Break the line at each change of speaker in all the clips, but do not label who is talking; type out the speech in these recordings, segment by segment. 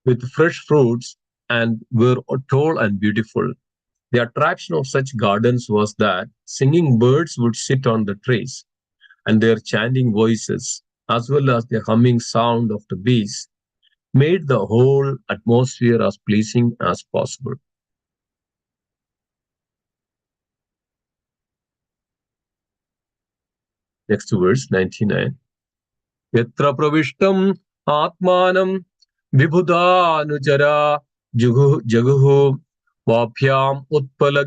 with fresh fruits and were tall and beautiful. The attraction of such gardens was that singing birds would sit on the trees, and their chanting voices, as well as the humming sound of the bees, made the whole atmosphere as pleasing as possible. Next to verse 99. Yatra pravishtam atmanam vibhudanuchara jaguhu vapyam utpala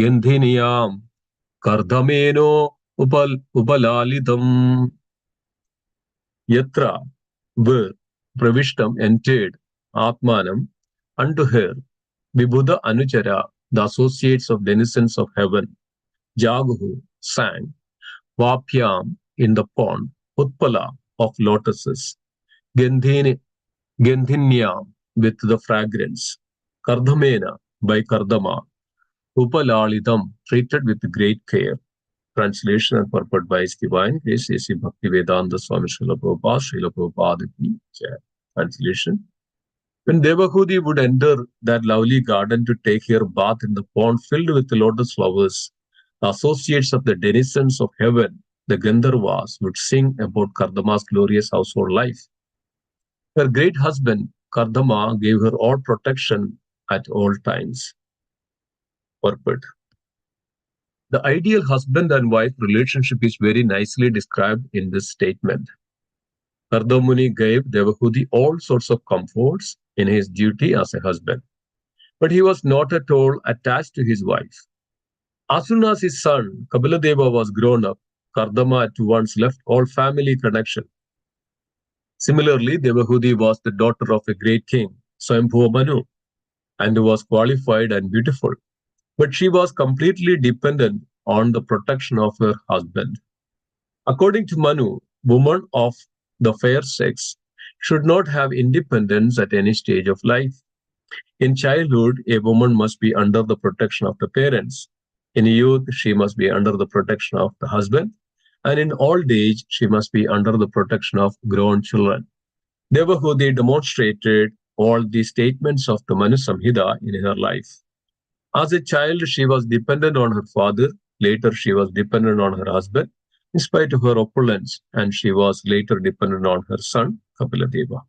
gandhiniyam kardhameno upalalitam. Yatra, where pravishtam entered atmanam unto her vibhuda anuchara, the associates of denizens of heaven, jaguhu sang, vapyam in the pond, utpala of lotuses, gandhini Gandhinyam with the fragrance, Kardhamena by Kardama, Upalalitam treated with great care. Translation and purport by His Divine Grace A.C. Bhaktivedanta Swami Srila Prabhupada, Srila Prabhupada Ki Jai. Translation. When Devahudi would enter that lovely garden to take her bath in the pond filled with lotus flowers, the associates of the denizens of heaven, the Gandharvas, would sing about Kardama's glorious household life. Her great husband, Kardama, gave her all protection at all times. Purport. The ideal husband and wife relationship is very nicely described in this statement. Kardamuni gave Devahudi all sorts of comforts in his duty as a husband, but he was not at all attached to his wife. As soon as his son, Kapiladeva, was grown up, Kardama at once left all family connection. Similarly, Devahudi was the daughter of a great king, Swayambhuva Manu, and was qualified and beautiful. But she was completely dependent on the protection of her husband. According to Manu, women of the fair sex should not have independence at any stage of life. In childhood, a woman must be under the protection of the parents. In youth, she must be under the protection of the husband. And in old age, she must be under the protection of grown children. Devahudi demonstrated all the statements of the Manu Samhita in her life. As a child, she was dependent on her father. Later, she was dependent on her husband, in spite of her opulence, and she was later dependent on her son, Kapiladeva.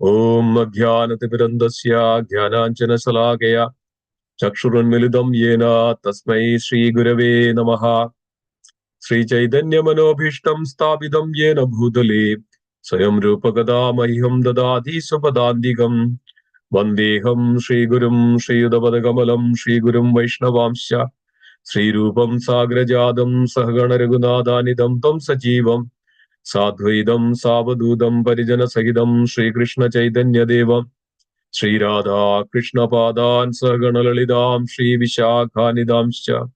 Om Jnanatimirandasya Jnananjana Salakaya Chakshurunmilidam Yena Tasmai Shri Gurave Namaha Sri Chaitanya Manobhishtam Stabidam Yena Bhutale Swayam Rupagada Mahim Dadati Supadandigam Vandeham Shri Gurum Shri Udavadagalam Shri Gurum Vaishnavamsya Sri Rupam Sagrajadam Sahagana Raghunadhanidam Tam Sajivam Sadhvaidam Savadudam Parijana Sahidam Shri Krishna Chaitanya Devam Sri Radha Krishna Padan Sahagana Lalidam Shri Vishakhanidamsya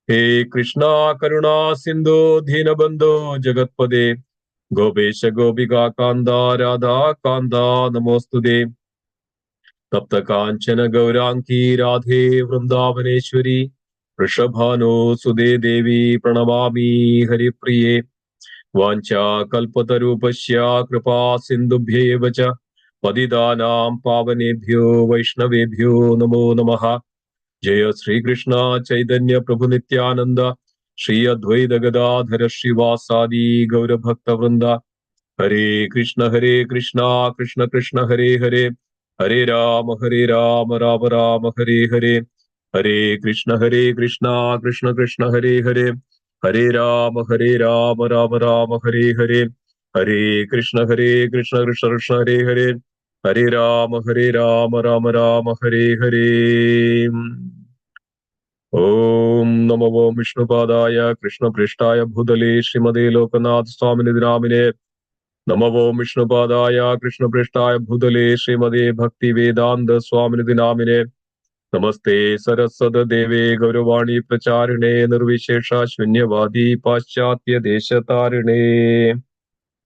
He Krishna Karuna Sindhu Dhinabandhu Jagatpade Gopesha Gopika Kanda Radha Kanda Namostude Tapta Kanchana Gauranki Radhe Vrindavaneshwari Rishabhano Sude Devi Pranamami Haripriye Vancha Kalpatarupasya Kripa Sindhubhyev cha Padidanam Pavanebhyo Vaishnavebhyo Namo Namaha Jaya Sri Krishna Chaitanya Prabhu Nityananda Shri Advaita Gadadhara Srivasadi Gaura Bhakta Vrinda Hare Krishna Krishna Krishna Hare Hare Hare Rama Rama Rama Hare Hare Hare Krishna Krishna Krishna Hare Hare Hare Rama Rama Rama Hare Hare Hare Krishna Krishna Krishna Hare Hare Hare Rama Rama Rama Hare Hare Om Namo Vishnupadaya Krishna Prishtaya Bhudale Srimade Lokanath Swami Nidinamine Namo Vishnupadaya Krishna Prishtaya Bhudale Srimade Bhakti Vedanta Swami Nidinamine Namaste Saraswata Deve Gauravani Pracharine Nirvishesha Shunyavadi Paschatya Deshatarine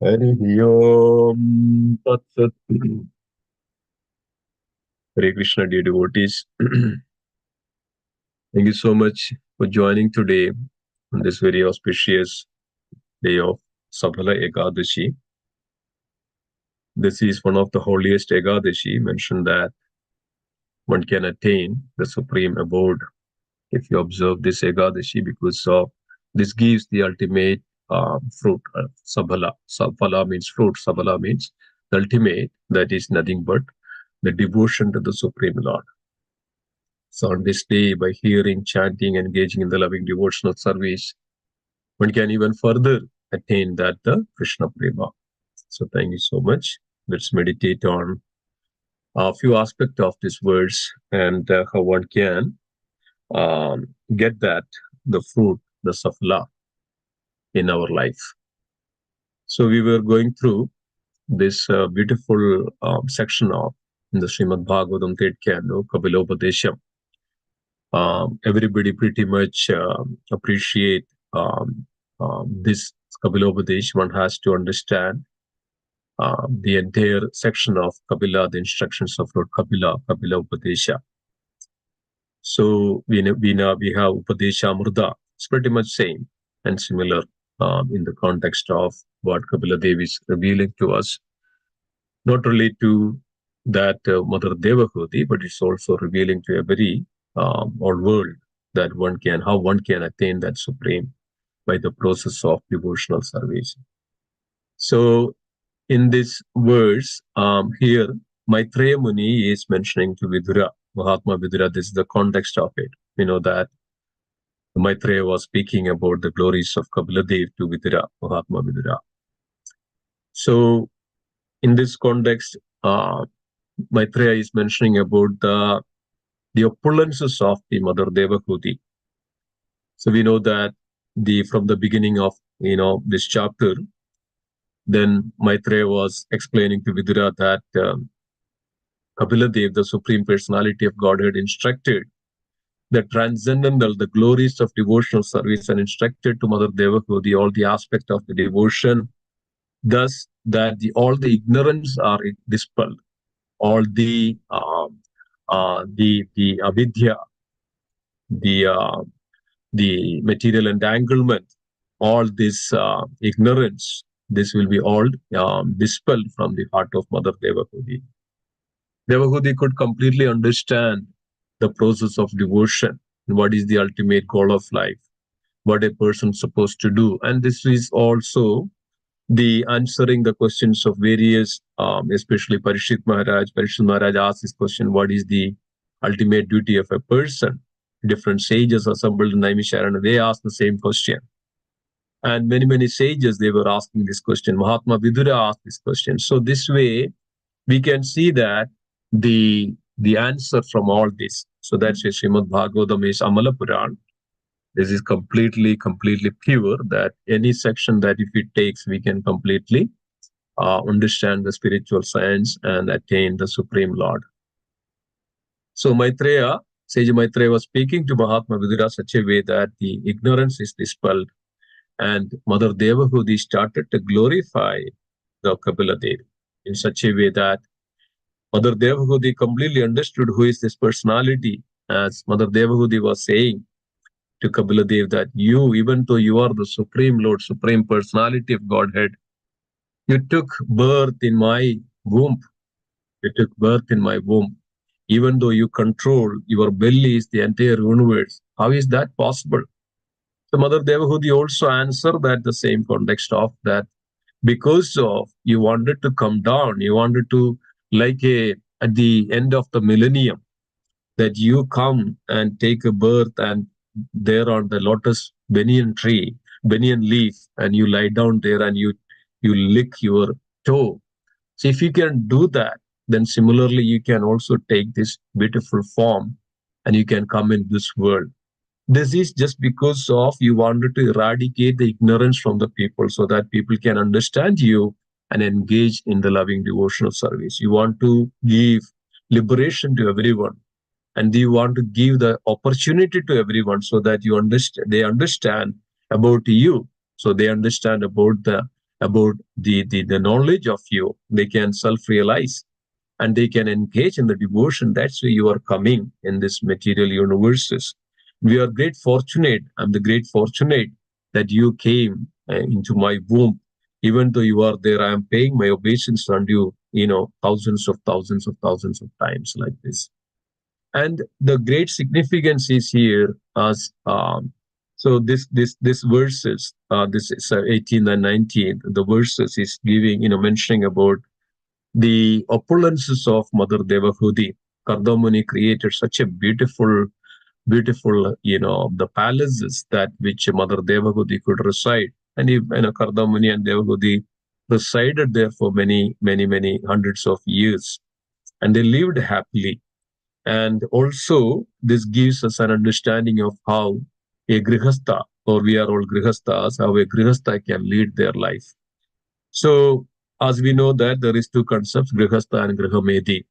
Hari Om Tat Sat. Hare Krishna, dear devotees. Thank you so much for joining today on this very auspicious day of Sabhala Ekadashi. This is one of the holiest Ekadashi mentioned that one can attain the supreme abode if you observe this Ekadashi, because this gives the ultimate fruit. Sabhala. Sabhala means fruit. Sabhala means the ultimate, that is nothing but the devotion to the Supreme Lord. So on this day, by hearing, chanting, engaging in the loving devotional service, one can even further attain that the Krishna Prema. So thank you so much. Let's meditate on a few aspects of this verse and how one can get that, the fruit, the safla in our life. So we were going through this beautiful section of in the Srimad Bhagavatam third canto, Kapilopadesham. Everybody pretty much appreciate this Kapilopadesh. One has to understand the entire section of Kapila, the instructions of Lord Kapila, Kapila Upadesha. So we have Upadesha Murda. It's pretty much same and similar in the context of what Kapila Devi is revealing to us, not only to that Mother Devahuti, but it's also revealing to every or world that how one can attain that supreme by the process of devotional service. So in this verse, here, Maitreya Muni is mentioning to Vidura, Mahatma Vidura, this is the context of it. We know that Maitreya was speaking about the glories of Kapiladev to Vidura, Mahatma Vidura. So in this context, Maitreya is mentioning about the opulences of the Mother Devahuti. So we know that from the beginning of this chapter, then Maitreya was explaining to Vidura that Kapiladev, the Supreme Personality of Godhead, instructed the transcendental, the glories of devotional service, and instructed to Mother Devahuti all the aspects of the devotion, thus that all the ignorance are dispelled, all the avidya, the material entanglement, all this ignorance, this will be all dispelled from the heart of Mother Devahuti. Devahuti could completely understand the process of devotion, what is the ultimate goal of life, what a person is supposed to do. And this is also the answering the questions of various, especially Parishit Maharaj. Parishit Maharaj asked this question, what is the ultimate duty of a person? Different sages assembled in Naimisharana, they asked the same question. And many sages, they were asking this question. Mahatma Vidura asked this question. So this way, we can see that the answer from all this. So that's why Srimad Bhagavatam is Amala Puran. This is completely pure, that any section that if it takes, we can completely understand the spiritual science and attain the Supreme Lord. So Maitreya, Sage Maitreya was speaking to Mahatma Vidura such a way that the ignorance is dispelled, and Mother Devahuti started to glorify the Kapila Devi in such a way that Mother Devahuti completely understood who is this personality. As Mother Devahuti was saying to Kapila Dev that you, even though you are the Supreme Lord, Supreme Personality of Godhead, you took birth in my womb. You took birth in my womb. Even though you control, your belly is the entire universe. How is that possible? So Mother Devahuti also answered that the same context of that, because of you wanted to come down, you wanted to, like at the end of the millennium, that you come and take a birth and there on the lotus banyan tree, banyan leaf, and you lie down there and you lick your toe. So if you can do that, then similarly you can also take this beautiful form and you can come in this world. This is just because of you wanted to eradicate the ignorance from the people so that people can understand you and engage in the loving devotional service. You want to give liberation to everyone, and you want to give the opportunity to everyone so that they understand about you, so they understand about the knowledge of you. They can self-realize and they can engage in the devotion. That's why you are coming in this material universes. We are great fortunate. I'm the great fortunate that you came into my womb Even though you are there, I am paying my obeisance unto you, thousands of times like this. And the great significance is here as so this verses, this is 18th and 19th, the verses is giving, mentioning about the opulences of Mother Devahudi. Kardamuni created such a beautiful, the palaces that which Mother Devahudi could reside. And Kardamuni and Devahudi resided there for many hundreds of years, and they lived happily. And also, this gives us an understanding of how a grihastha, or we are all grihasthas, how a grihastha can lead their life. So, as we know that there is two concepts, grihastha and grihamedi.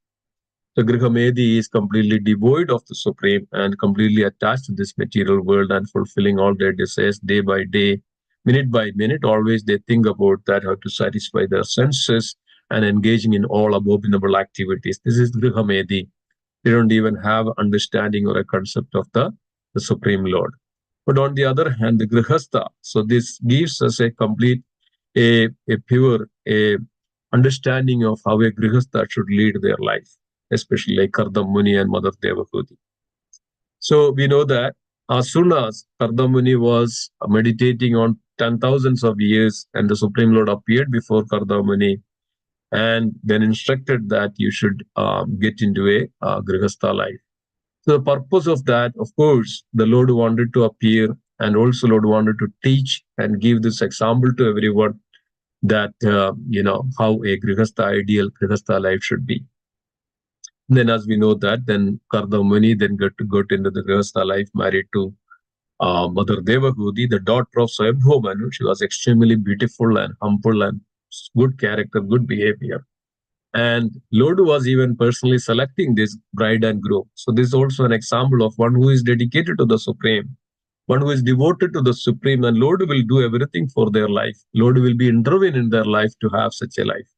So Grihamedi is completely devoid of the supreme and completely attached to this material world and fulfilling all their desires day by day, minute by minute. Always they think about that, how to satisfy their senses and engaging in all abominable activities. This is Grihamedi. They don't even have understanding or a concept of the Supreme Lord. But on the other hand, the Grihastha, so this gives us a complete, a pure, a understanding of how a Grihastha should lead their life, especially like Kardam Muni and Mother Devahudi. So we know that as soon as Kardam Muni was meditating on 10,000s of years and the Supreme Lord appeared before Kardam Muni and then instructed that you should get into a Grihastha life. So the purpose of that, of course, the Lord wanted to appear, and also Lord wanted to teach and give this example to everyone that how a Grihastha ideal Grihastha life should be. Then, as we know that, then Kardamuni then got into the Grihastha life, married to Mother Devahudi, the daughter of Swayambhu Manu. She was extremely beautiful and humble and good character, good behavior. And Lord was even personally selecting this bride and groom. So this is also an example of one who is dedicated to the Supreme, one who is devoted to the Supreme, and Lord will do everything for their life. Lord will be intervene in their life to have such a life,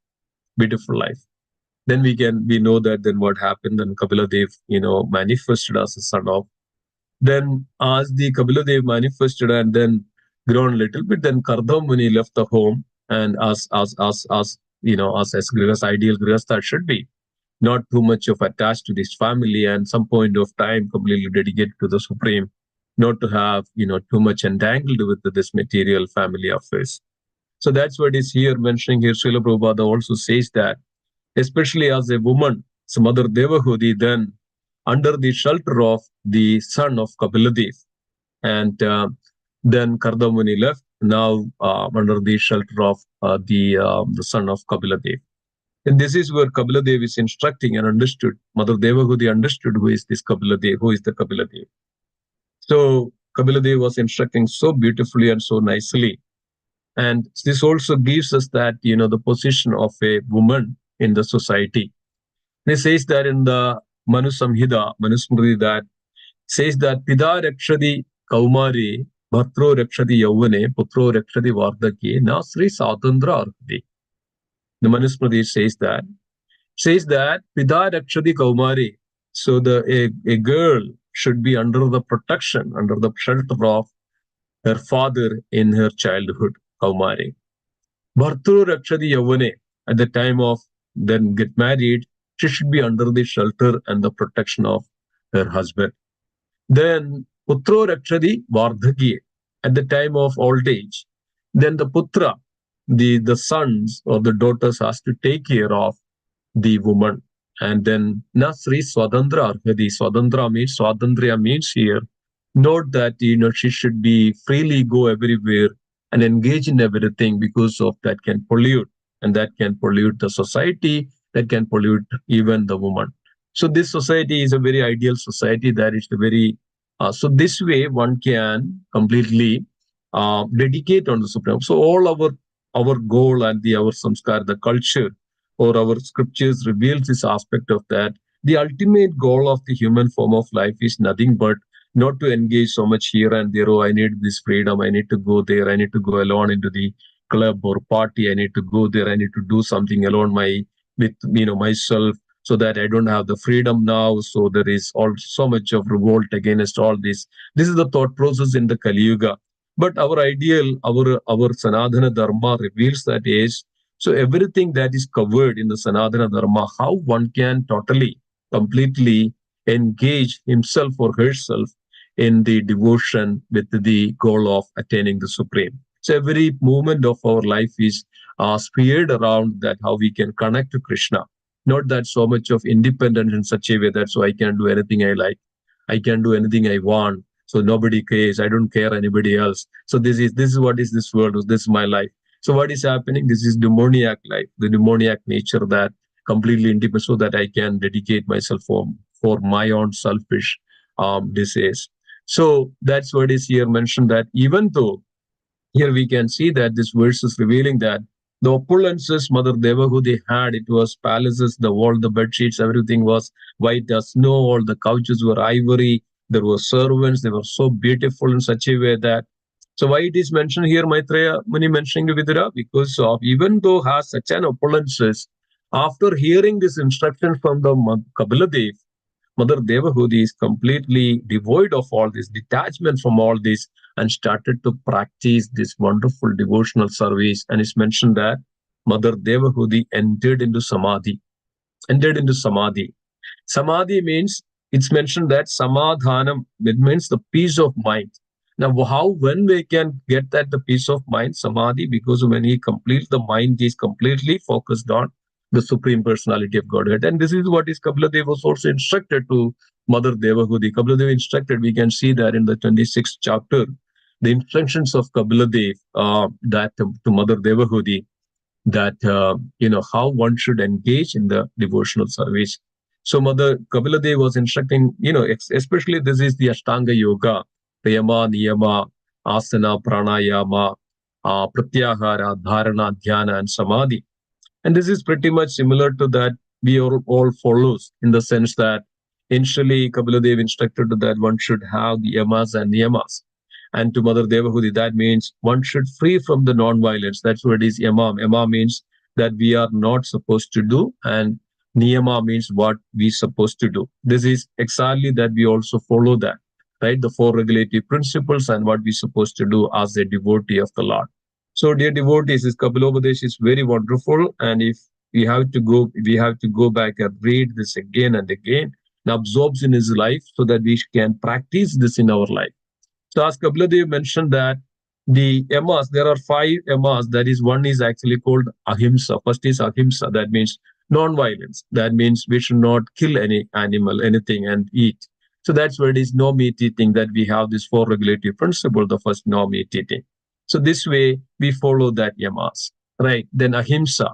beautiful life. Then we know that then what happened. Then Kapila Dev, manifested as a son of. Then as the Kapila Dev manifested and then grown a little bit, then Kardam Muni left the home, and as Grihastha, ideal Grihastha should be, not too much of attached to this family, and some point of time completely dedicated to the Supreme, not to have too much entangled with this material family affairs. So that's what is here mentioning here. Srila Prabhupada also says that, especially as a woman, so Mother Devahudi then under the shelter of the son of Kapiladev, and then Kardamuni left, now under the shelter of the son of Kapiladev. And this is where Kapiladev is instructing and understood. Mother Devahudi understood who is this Kapiladev, who is the Kapiladev. So Kapiladev was instructing so beautifully and so nicely. And this also gives us that, the position of a woman in the society. He says that in the Manu Samhita, Manusmriti, that says that Pida Rakshadi Kaumari, Bhatro Rakshadi Yauvane, Putro Rakshadi Vardhake, Nasri Satandra Arhati. The Manusmriti says that Pida Rakshadi Kaumari. So a girl should be under the protection, under the shelter of her father in her childhood, Kaumari. Bhartru Rakshadi Yavane, at the time of then get married, she should be under the shelter and the protection of her husband. Then Putro Rakshadi Vardhaki, at the time of old age. Then the Putra, the sons or the daughters has to take care of the woman. And then Nasri Swadandra Arhadi. Swadandriya means here, note that she should be freely go everywhere and engage in everything, because of that can pollute, and that can pollute the society, that can pollute even the woman. So this society is a very ideal society, that is the very so this way one can completely dedicate on the Supreme. So all our goal and our samskar, the culture or our scriptures reveals this aspect of that. The ultimate goal of the human form of life is nothing but not to engage so much here and there. Oh, I need this freedom. I need to go there. I need to go alone into the club or party. I need to go there. I need to do something alone with myself, so that I don't have the freedom now. So there is all so much of revolt against all this. This is the thought process in the Kali Yuga. But our ideal, our Sanatana Dharma reveals that is, so everything that is covered in the Sanatana Dharma, how one can totally, completely engage himself or herself in the devotion with the goal of attaining the Supreme. So every moment of our life is sphered around that how we can connect to Krishna. Not that so much of independence in such a way that so I can do anything I like, I can do anything I want. So nobody cares. I don't care anybody else. So this is what is this world. This is my life. So what is happening? This is demoniac life, the demoniac nature that completely independent, so that I can dedicate myself for my own selfish desires. So that's what is here mentioned, that even though here we can see that this verse is revealing that the opulences Mother Devahudi had, it was palaces, the wall, the bed sheets, everything was white as snow, all the couches were ivory, there were servants, they were so beautiful in such a way that. So why it is mentioned here, Maitreya Muni mentioning to Vidura? Because of even though has such an opulences, after hearing this instruction from the Kapila, Mother Devahudi is completely devoid of all this, detachment from all this, and started to practice this wonderful devotional service. And it's mentioned that Mother Devahudi entered into Samadhi. Samadhi means, it's mentioned that Samadhanam, it means the peace of mind. Now, how, when we can get that the peace of mind, Samadhi, because when he completes, the mind is completely focused on the Supreme Personality of Godhead. And this is what is Kapila was also instructed to Mother Devahudi. Kapila instructed, we can see that in the 26th chapter, the instructions of Kapila that to Mother Devahudi, that how one should engage in the devotional service. So Mother Kapila was instructing, especially this is the Ashtanga Yoga, Yama, Niyama, Asana, Pranayama, Pratyahara, Dharana, Dhyana, and Samadhi. And this is pretty much similar to that we all follows, in the sense that initially Kapila Dev instructed that one should have the yamas and niyamas. And to Mother Devahudi, that means one should free from the non-violence. That's what is yama. Yama means that we are not supposed to do, and niyama means what we supposed to do. This is exactly that we also follow that, right? The four regulative principles and what we supposed to do as a devotee of the Lord. So, dear devotees, this Kapilopadesh is very wonderful, and if we have to go back and read this again and again, and absorbs in his life, so that we can practice this in our life. So, as Kapiladev mentioned that the yamas, there are five yamas. That is, one is actually called ahimsa. First is ahimsa. That means non-violence. That means we should not kill any animal, anything, and eat. So that's where it is no meat eating. That we have this four regulative principle. The first, no meat eating. So this way we follow that yamas, right? Then ahimsa,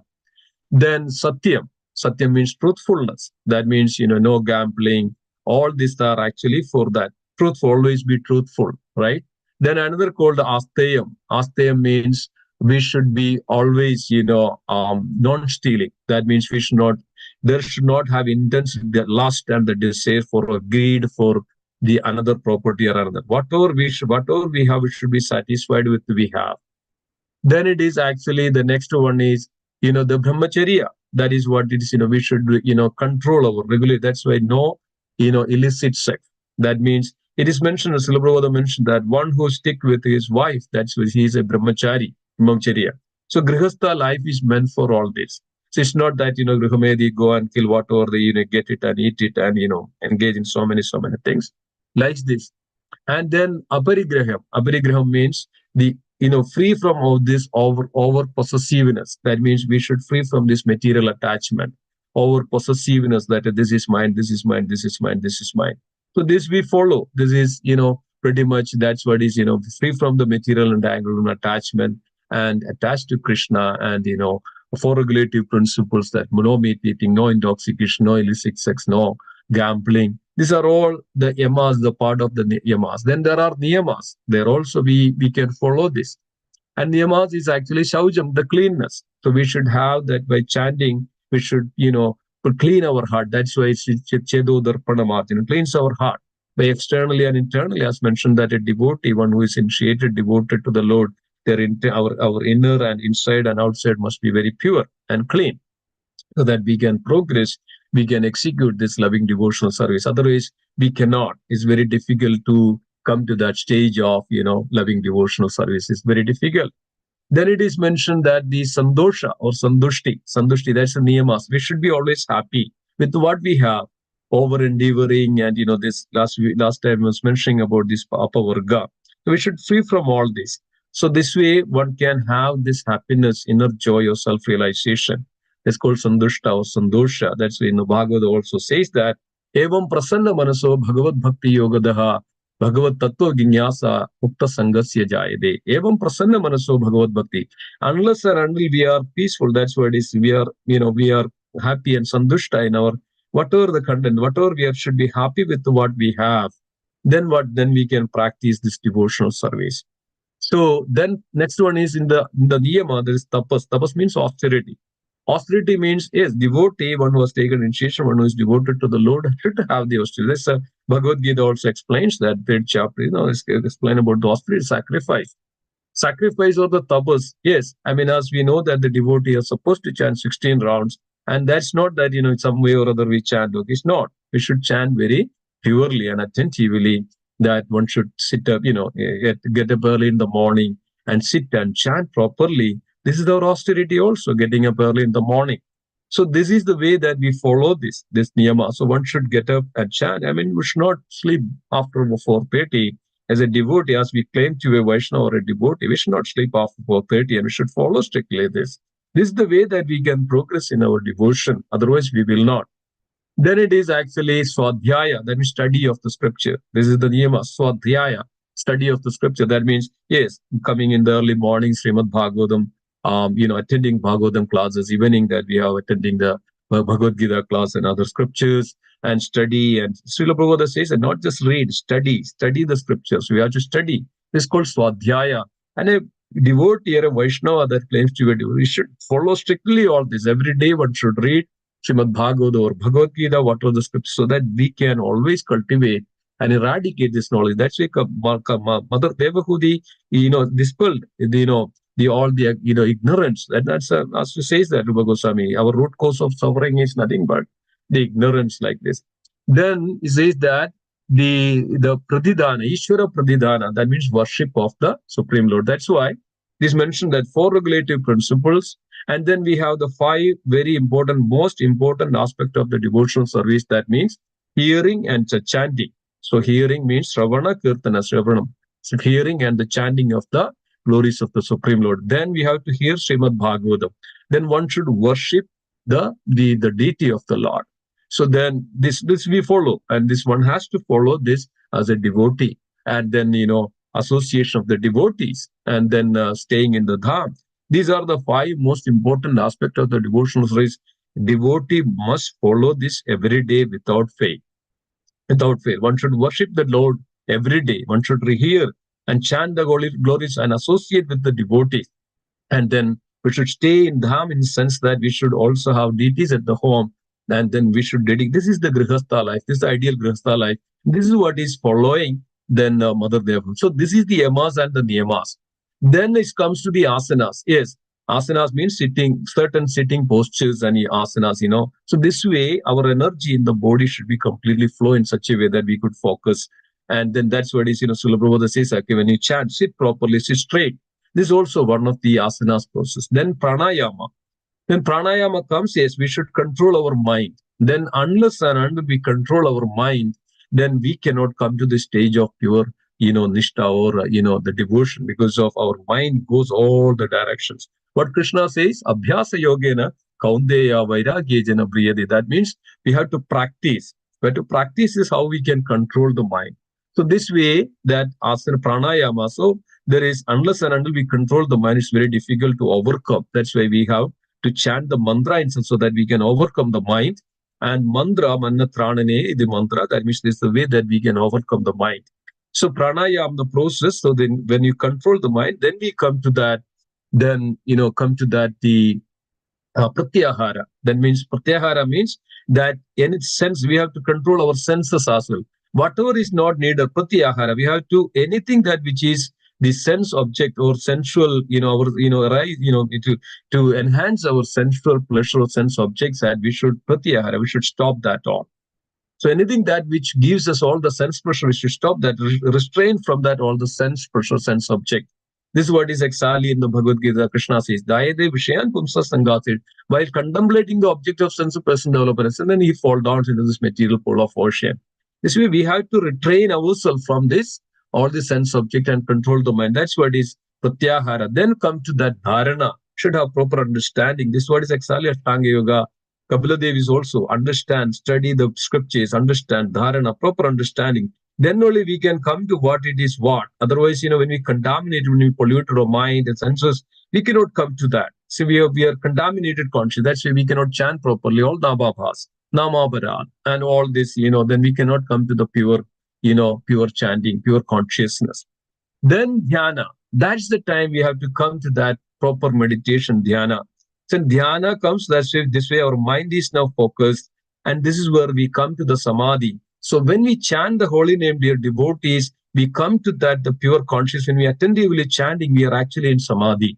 then satyam. Satyam means truthfulness. That means, no gambling. All these are actually for that. Truth, always be truthful, right? Then another called astayam. Astayam means we should be always, non-stealing. That means we should not, there should not have intense the lust and the desire for a greed for the another property or another. Whatever we have, we should be satisfied with we have. Then it is actually the next one is, the brahmacharya. That is what it is, we should, control our regulate. That's why no, illicit sex. That means it is mentioned, as Prabhupada mentioned, that one who stick with his wife, that's why he is a brahmacharya. So grihastha life is meant for all this. So it's not that, grihamedi, go and kill whatever they, get it and eat it and, engage in so many things like this. And then aparigraham means the, free from all this over possessiveness. That means we should free from this material attachment, over possessiveness, that this is mine, this is mine, this is mine, this is mine. So this we follow. This is, pretty much that's what is, free from the material and angular attachment, and attached to Krishna, and, four regulative principles, that no meat eating, no intoxication, no illicit sex, no gambling. These are all the yamas, the part of the yamas. Then there are niyamas. There also we can follow this. And niyamas is actually shaujam, the cleanness. So we should have that by chanting. We should, clean our heart. That's why it's chedo darpanamat, cleans our heart by externally and internally. As mentioned, that a devotee, one who is initiated, devoted to the Lord, our inner and inside and outside must be very pure and clean, so that we can progress, we can execute this loving devotional service. Otherwise, we cannot. It's very difficult to come to that stage of, loving devotional service is very difficult. Then it is mentioned that the sandosha or sandushti, that's the niyamas. We should be always happy with what we have, over endeavoring, and this last time I was mentioning about this papa varga. So we should free from all this. So this way one can have this happiness, inner joy or self-realization. It's called sandushta or sandosha. That's why in the Bhagavad also says that evam prasanna manaso bhagavad bhakti yogadaha Bhagavad Tattva Ginyasa Mukta Sangasya Jayade. Evam Prasanna Manaso Bhagavad Bhakti. Unless and until we are peaceful, that's what it is. We are happy and sandushta in our whatever the content, whatever we are, should be happy with what we have. Then what? Then we can practice this devotional service. So then next one is in the niyama, there is tapas. Tapas means austerity. Austerity means, yes, devotee, one who has taken initiation, one who is devoted to the Lord, should have the austerity. This Bhagavad Gita also explains that third chapter, explain about the austerity sacrifice. Sacrifice of the tapas. Yes, I mean, as we know that the devotee are supposed to chant 16 rounds, and that's not that, some way or other we chant. Okay, it's not. We should chant very purely and attentively, that one should sit up, get up early in the morning and sit and chant properly. This is our austerity also, getting up early in the morning. So this is the way that we follow this niyama. So one should get up and chant. I mean, we should not sleep after 4:30 as a devotee, as we claim to be a Vaishnava or a devotee. We should not sleep after 4:30, and we should follow strictly this. This is the way that we can progress in our devotion. Otherwise, we will not. Then it is actually swadhyaya, that means study of the scripture. This is the niyama, swadhyaya, study of the scripture. That means, yes, coming in the early morning, Srimad Bhagavatam, attending Bhagavatam classes, evening that we are attending the Bhagavad Gita class and other scriptures, and study. And Srila Prabhupada says, and not just read, study the scriptures. We have to study. This is called swadhyaya. And a devotee or a Vaishnava that claims to be a devotee, we should follow strictly all this. Every day one should read Srimad Bhagavad or Bhagavad Gita, what are the scriptures, so that we can always cultivate and eradicate this knowledge. That's why Mother Devahudi, dispelled, the all the ignorance. That's as she says that Rupa Goswami. Our root cause of suffering is nothing but the ignorance like this. Then he says that the pradidana, Ishvara pradidana, that means worship of the Supreme Lord. That's why this mentioned that four regulative principles, and then we have the five very important, most important aspect of the devotional service. That means hearing and chanting. So hearing means Shravana Kirtana, Shravanam. So hearing and the chanting of the glories of the Supreme Lord. Then we have to hear Srimad Bhagavatam. Then one should worship the deity of the Lord. So then this we follow, and this one has to follow this as a devotee. And then association of the devotees, and then staying in the dham. These are the five most important aspects of the devotional service. Devotee must follow this every day without fail. Without fail, one should worship the Lord every day. One should hear and chant the glories and associate with the devotees. And then we should stay in dham, in the sense that we should also have deities at the home, and then we should dedicate. This is the grihastha life. This is the ideal grihastha life. This is what is following then Mother Deva. So this is the yamas and the niyamas. Then it comes to the asanas. Yes, asanas means sitting, certain sitting postures and asanas. So this way, our energy in the body should be completely flow in such a way that we could focus. And then that's what is, Srila Prabhupada says, okay, when you chant, sit properly, sit straight. This is also one of the asanas process. Then pranayama. When pranayama comes, yes, we should control our mind. Then unless and until we control our mind, then we cannot come to the stage of pure, nishta, or, the devotion, because of our mind goes all the directions. What Krishna says, abhyasa yogena kaundeya vairagyejana priyade. That means we have to practice. But to practice is how we can control the mind. So this way, that asana pranayama, so there is, unless and until we control the mind, it's very difficult to overcome. That's why we have to chant the mantra itself, so that we can overcome the mind. And mantra, manatranane, the mantra, that means this is the way that we can overcome the mind. So pranayam, the process. So then when you control the mind, then we come to that, the pratyahara. That means, pratyahara means that in its sense, we have to control our senses as well. Whatever is not needed, pratyahara, we have to, anything that which is the sense object or sensual, to enhance our sensual pleasure or sense objects, that we should pratyahara, we should stop that all. So anything that which gives us all the sense pressure, we should stop that, restrain from that all the sense pressure, sense object. This is what is exactly in the Bhagavad Gita. Krishna says, Dayade Vishayan Pumsa Sangasid, while contemplating the object of sense of person development, and then he fall down into this material pool of ocean. This way, we have to retrain ourselves from this, all the sense object, and control the mind. That's what is Pratyahara. Then come to that Dharana, should have proper understanding. This is what is exactly Ashtanga Yoga. Kapila Dev is also understand, study the scriptures, understand dharana, proper understanding. Then only we can come to what it is what. Otherwise, when we contaminate, when we pollute our mind and senses, we cannot come to that. So we are contaminated conscious. That's why we cannot chant properly. All Nabhabhas, Namabharat, and all this, then we cannot come to the pure chanting, pure consciousness. Then dhyana. That's the time we have to come to that proper meditation, dhyana. So dhyana comes this way our mind is now focused, and this is where we come to the samadhi. So when we chant the holy name, dear devotees, we come to that the pure conscious. When we attentively chanting, we are actually in samadhi.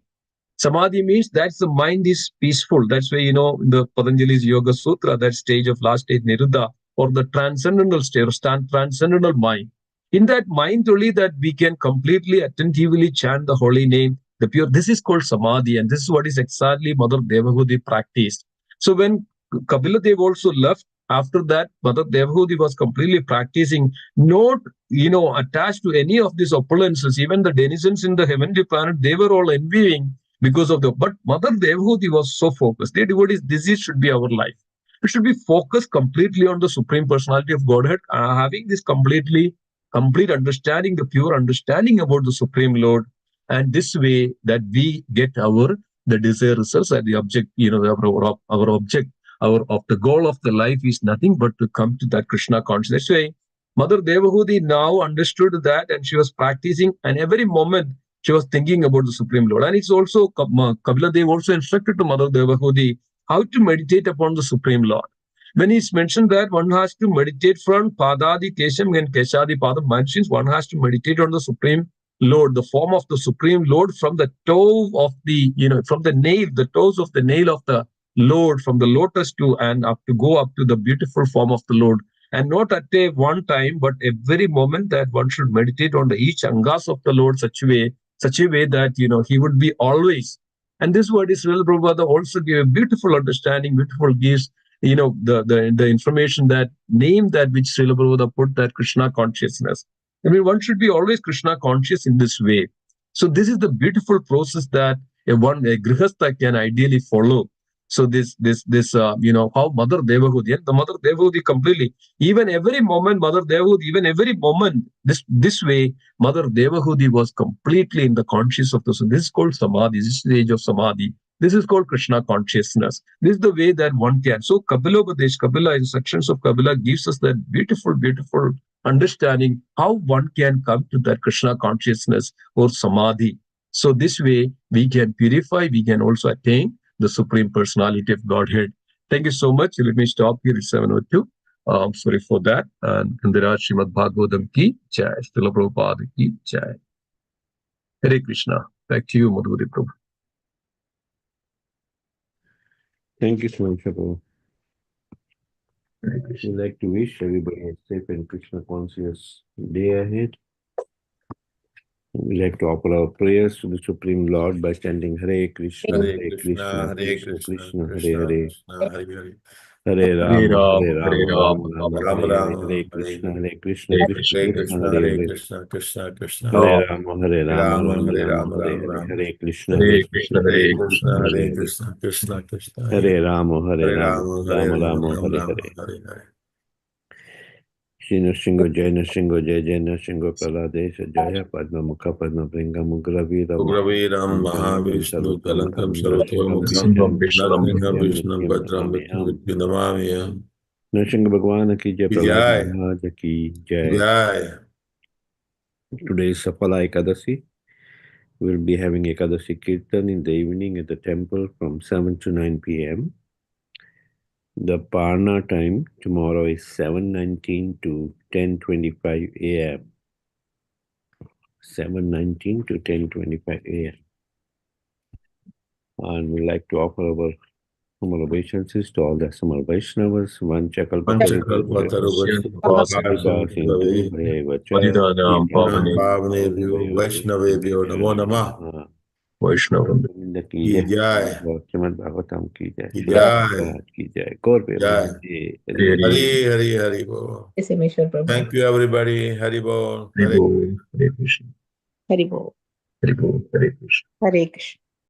Samadhi means that's the mind is peaceful. That's why, in the Patanjali's Yoga Sutra, that stage of last stage, Niruddha, or the transcendental state, or transcendental mind. In that mind only that we can completely attentively chant the holy name, the pure. This is called Samadhi, and this is what is exactly Mother Devahudi practiced. So when Kapila Dev also left, after that, Mother Devahudi was completely practicing, not attached to any of these opulences. Even the denizens in the heavenly planet, they were all envying because of but Mother Devhuti was so focused. Dear devotees, this should be our life. It should be focused completely on the Supreme Personality of Godhead, having this complete understanding, the pure understanding about the Supreme Lord, and this way that we get the desired results and the object, our object, our of the goal of the life is nothing but to come to that Krishna consciousness. That's why Mother Devahudi now understood that, and she was practicing, and every moment she was thinking about the Supreme Lord. And it's also, Kapila Dev also instructed to Mother Devahudi how to meditate upon the Supreme Lord. When he's mentioned that one has to meditate from Padadi Kesham and Keshadi Padam, mentions one has to meditate on the Supreme Lord, the form of the Supreme Lord from the toe of from the nail, the toes of the nail of the Lord, from the lotus to and up to go up to the beautiful form of the Lord. And not at a one time, but every moment that one should meditate on the each angas of the Lord such a way that he would be always. And this word is Srila Prabhupada also gave a beautiful understanding, beautiful gives the information, that name that which Srila Prabhupada put, that Krishna consciousness. I mean, one should be always Krishna conscious in this way. So this is the beautiful process that a grihastha can ideally follow. So how Mother Devahudi, the Mother Devahudi completely, even every moment, Mother Devahudi, even every moment, this way, Mother Devahudi was completely in the conscious of the. So this is called Samadhi. This is the age of Samadhi. This is called Krishna consciousness. This is the way that one can. So Kapila, instructions of Kapila gives us that beautiful understanding how one can come to that Krishna consciousness or Samadhi. So this way we can purify, we can also attain the Supreme Personality of Godhead. Thank you so much. Let me stop here at 7:02. Sorry for that. And Indira Srimad Bhagavatam ki jai. Srila Prabhupada ki jai. Hare Krishna. Back to you, Madhuri Prabhu.
Thank you so much, Prabhu. We'd like to wish everybody a safe and Krishna conscious day ahead. We like to offer our prayers to the Supreme Lord by chanting Hare Krishna, Hare Krishna, Krishna Krishna, Hare Hare, Hare Rama, Hare Rama, Rama Rama, Hare Hare, Hare Krishna, Krishna Krishna, Hare Hare, Hare Rama, Hare Rama, Rama Rama, Hare Hare, Hare Krishna, Krishna Krishna, Hare Hare, Hare Rama, Hare Rama, Rama Rama, Hare Hare. Shingo Jai Nashingo Jai Jai Nashingo Praladesha Jaya Padma Mukha Padma Bringa
Ugraviram Mahavishnu Kalankam Sarvatomukham Narsingha Vishnam Bhadram Vidnamamiyam.
Nashinga Bhagwan ki Jai, Prahlad Maharaj ki Jai. Today is Sapala Ekadasi. We'll be having Ekadasi Kirtan in the evening at the temple from 7 to 9 p.m. The Parna time tomorrow is 7:19 to 10:25 a.m. 7:19 to 10:25 a.m. And we'd like to offer our humble obeisances to all the Samal Vaishnavas,
Panchakalpataru
Padidanam
Pavnebhyo Vaishnavebhyo Namo Namah
Vaishnavam
Govinda
Ki
की जय,
Jai
Shrimad Bhagavatam की जय,
Ki
Shri
Jai
महाराज की जय, गौर
Jai
Hari
Hari
Hari Hari Hari Bol.
Simheshwar Prabhu.
Thank you everybody. Hari Bol.
Hari Bol, Hare Krishna,
Hari Bol.
Hari Bol, Hare Krishna.
Hare Krishna.